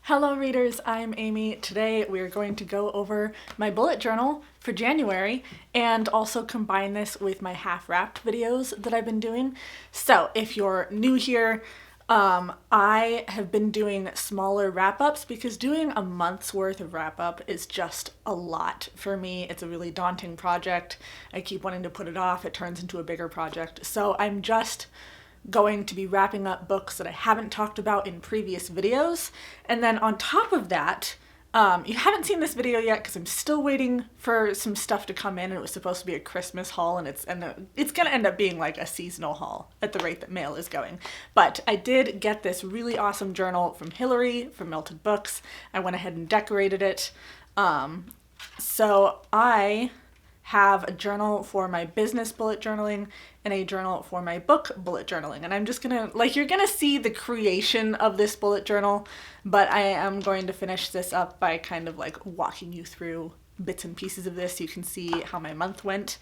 Hello readers, I'm Amy. Today we're going to go over my bullet journal for January and also combine this with my half-wrapped videos that I've been doing. So if you're new here, I have been doing smaller wrap-ups because doing a month's worth of wrap-up is just a lot for me. It's a really daunting project. I keep wanting to put it off. It turns into a bigger project. So I'm just going to be wrapping up books that I haven't talked about in previous videos. And then on top of that, you haven't seen this video yet because I'm still waiting for some stuff to come in, and it was supposed to be a Christmas haul, and it's gonna end up being like a seasonal haul at the rate that mail is going. But I did get this really awesome journal from Hilary from Melted Books. I went ahead and decorated it. So I have a journal for my business bullet journaling and a journal for my book bullet journaling. And I'm just gonna, you're gonna see the creation of this bullet journal, but I am going to finish this up by kind of walking you through bits and pieces of this so you can see how my month went.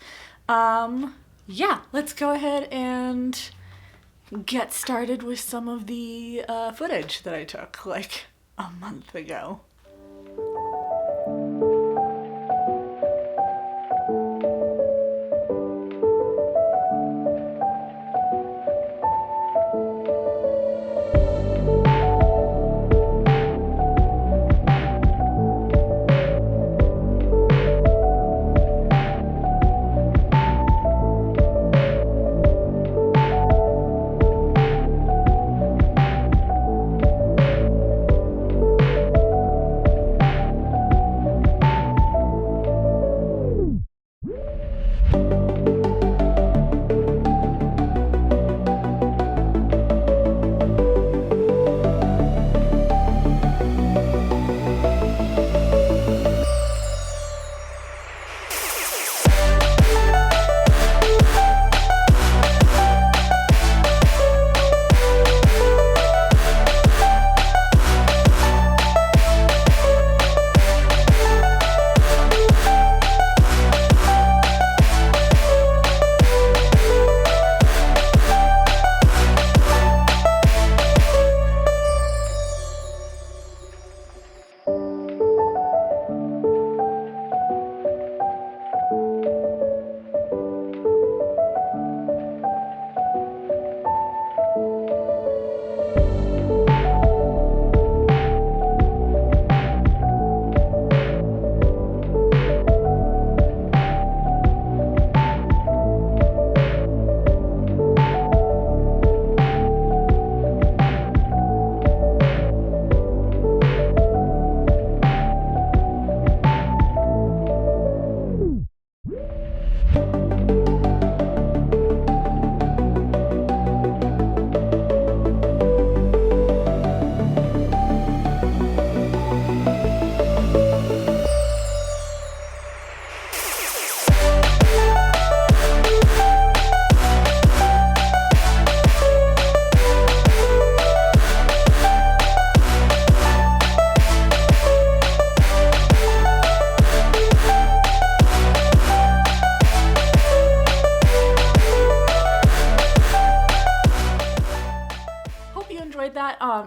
Yeah, let's go ahead and get started with some of the footage that I took a month ago.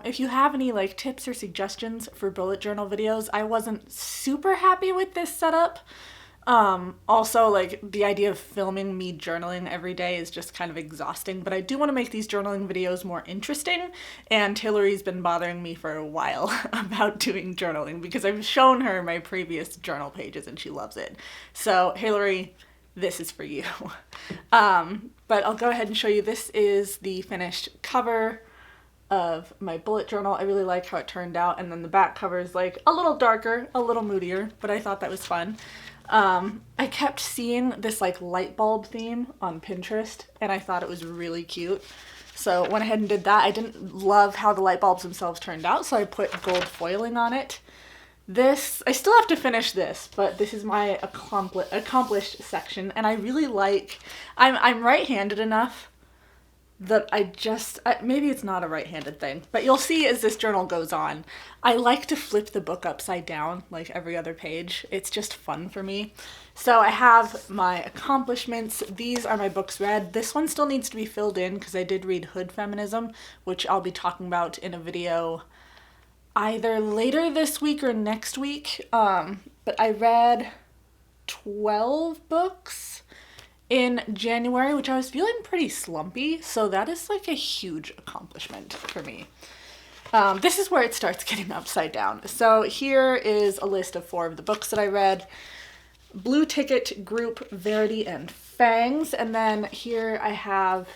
If you have any tips or suggestions for bullet journal videos, I wasn't super happy with this setup. Also, the idea of filming me journaling every day is just kind of exhausting, but I do want to make these journaling videos more interesting, and Hilary's been bothering me for a while about doing journaling because I've shown her my previous journal pages and she loves it. So Hilary, this is for you. But I'll go ahead and show you. This is the finished cover of my bullet journal. I really like how it turned out, and then the back cover is a little darker, a little moodier, but I thought that was fun. I kept seeing this light bulb theme on Pinterest, and I thought it was really cute, so went ahead and did that. I didn't love how the light bulbs themselves turned out, so I put gold foiling on it. This, I still have to finish this, but this is my accomplished section, and I really I'm right-handed enough that maybe it's not a right-handed thing, but you'll see as this journal goes on, I like to flip the book upside down like every other page. It's just fun for me. So I have my accomplishments. These are my books read. This one still needs to be filled in because I did read Hood Feminism, which I'll be talking about in a video. either later this week or next week. But I read 12 books in January, which I was feeling pretty slumpy, so that is like a huge accomplishment for me. This is where it starts getting upside down. So here is a list of 4 of the books that I read. Blue Ticket, Group, Verity, and Fangs. And then here I have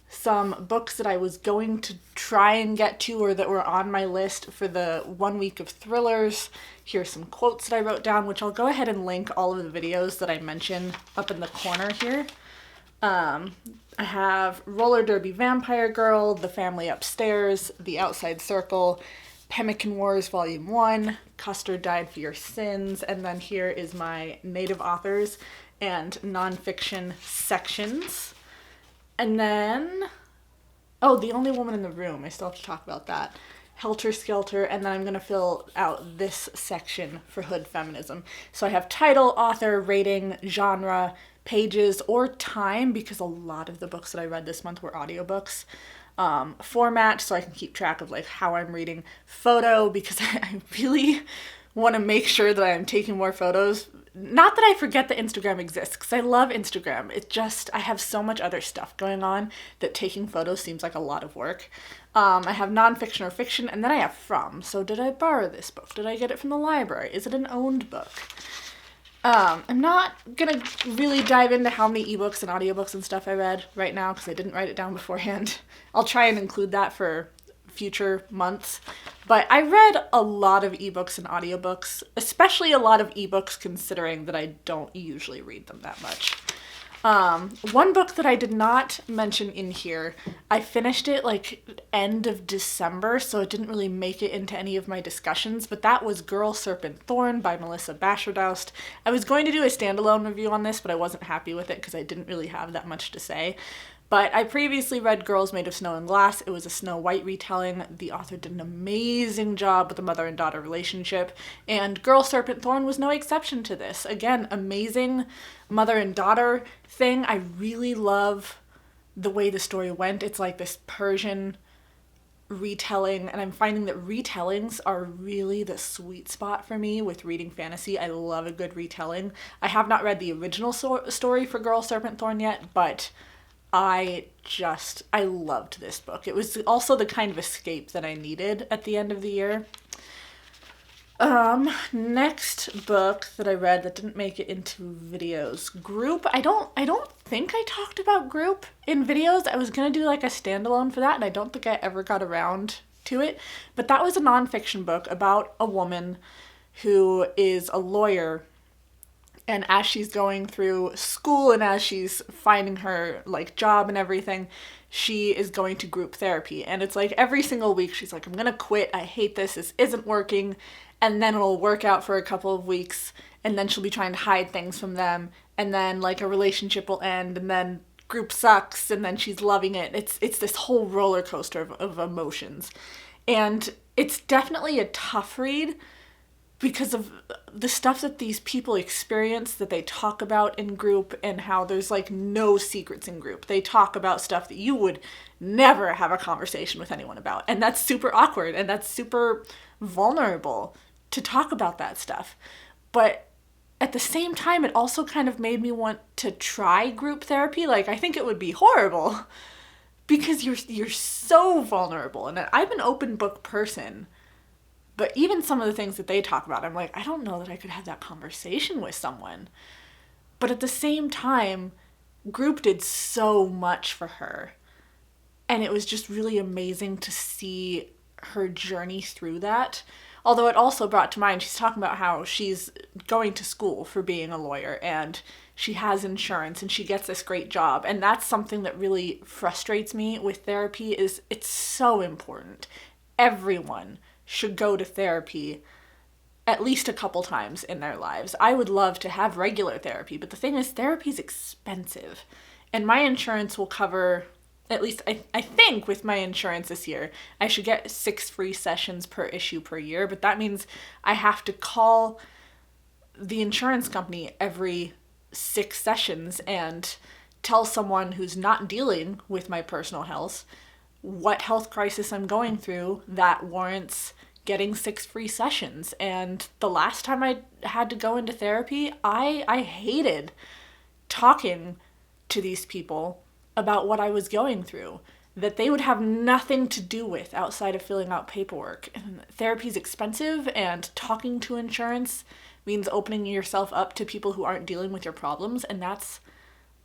some books that I was going to try and get to or that were on my list for the 1 week of thrillers. Here's some quotes that I wrote down, which I'll go ahead and link all of the videos that I mention up in the corner here. I have Roller Derby Vampire Girl, The Family Upstairs, The Outside Circle, Pemmican Wars Volume 1, Custer Died for Your Sins, and then here is my native authors and nonfiction sections. And then, The Only Woman in the Room, I still have to talk about that. Helter Skelter, and then I'm going to fill out this section for hood feminism. So I have title, author, rating, genre, pages, or time, because a lot of the books that I read this month were audiobooks. Format, so I can keep track of like how I'm reading. Photo, because I really want to make sure that I'm taking more photos. Not that I forget that Instagram exists, because I love Instagram. It just, I have so much other stuff going on that taking photos seems like a lot of work. I have nonfiction or fiction, and then I have from. So did I borrow this book? Did I get it from the library? Is it an owned book? I'm not gonna really dive into how many ebooks and audiobooks and stuff I read right now because I didn't write it down beforehand. I'll try and include that for future months. But I read a lot of ebooks and audiobooks, especially a lot of ebooks considering that I don't usually read them that much. One book that I did not mention in here, I finished it like end of December, so it didn't really make it into any of my discussions, but that was Girl, Serpent, Thorn by Melissa Bashardoust. I was going to do a standalone review on this, but I wasn't happy with it because I didn't really have that much to say. But I previously read Girls Made of Snow and Glass. It was a Snow White retelling. The author did an amazing job with the mother and daughter relationship, and Girl, Serpent, Thorn was no exception to this. Again, amazing mother and daughter thing. I really love the way the story went. It's like this Persian retelling, and I'm finding that retellings are really the sweet spot for me with reading fantasy. I love a good retelling. I have not read the original story for Girl, Serpent, Thorn yet, but I loved this book. It was also the kind of escape that I needed at the end of the year. Next book that I read that didn't make it into videos. Group. I don't think I talked about Group in videos. I was gonna do like a standalone for that, and I don't think I ever got around to it. But that was a nonfiction book about a woman who is a lawyer, and as she's going through school and as she's finding her like job and everything, she is going to group therapy. And it's like every single week she's like, I'm gonna quit, I hate this isn't working. And then it'll work out for a couple of weeks, and then she'll be trying to hide things from them, and then like a relationship will end, and then group sucks, and then she's loving it. It's this whole roller coaster of emotions. And it's definitely a tough read because of the stuff that these people experience that they talk about in group, and how there's like no secrets in group. They talk about stuff that you would never have a conversation with anyone about. And that's super awkward, and that's super vulnerable to talk about that stuff. But at the same time, it also kind of made me want to try group therapy. Like, I think it would be horrible because you're so vulnerable. And I'm an open book person, but even some of the things that they talk about, I'm like, I don't know that I could have that conversation with someone. But at the same time, group did so much for her. And it was just really amazing to see her journey through that. Although it also brought to mind, she's talking about how she's going to school for being a lawyer, and she has insurance, and she gets this great job. And that's something that really frustrates me with therapy, is it's so important. Everyone should go to therapy at least a couple times in their lives. I would love to have regular therapy, but the thing is, therapy is expensive. And my insurance will cover, at least I think with my insurance this year, I should get 6 free sessions per issue per year, but that means I have to call the insurance company every 6 sessions and tell someone who's not dealing with my personal health what health crisis I'm going through that warrants getting 6 free sessions. And the last time I had to go into therapy, I hated talking to these people about what I was going through, that they would have nothing to do with outside of filling out paperwork. And therapy's expensive, and talking to insurance means opening yourself up to people who aren't dealing with your problems, and that's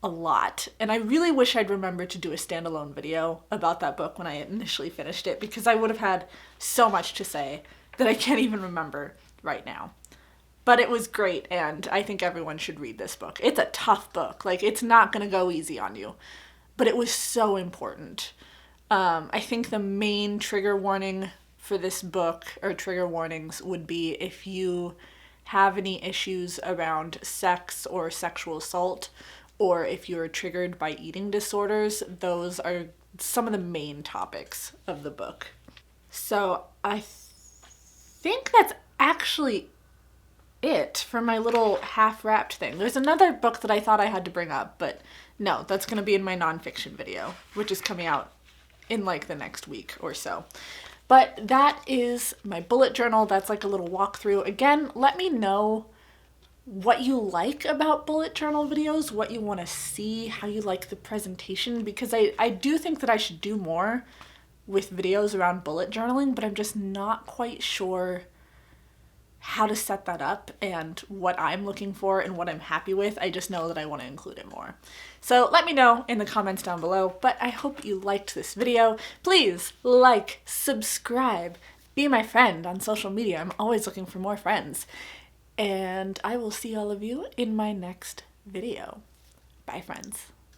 a lot. And I really wish I'd remembered to do a standalone video about that book when I initially finished it, because I would have had so much to say that I can't even remember right now. But it was great, and I think everyone should read this book. It's a tough book. Like, it's not going to go easy on you. But it was so important. I think the main trigger warning for this book, or trigger warnings, would be if you have any issues around sex or sexual assault, or if you're triggered by eating disorders. Those are some of the main topics of the book. So I think that's actually it for my little half-wrapped thing. There's another book that I thought I had to bring up, but no, that's going to be in my nonfiction video, which is coming out in like the next week or so. But that is my bullet journal. That's like a little walkthrough. Again, let me know what you like about bullet journal videos, what you want to see, how you like the presentation, because I do think that I should do more with videos around bullet journaling, but I'm just not quite sure how to set that up and what I'm looking for and what I'm happy with. I just know that I want to include it more. So let me know in the comments down below, but I hope you liked this video. Please like, subscribe, be my friend on social media. I'm always looking for more friends. And I will see all of you in my next video. Bye, friends.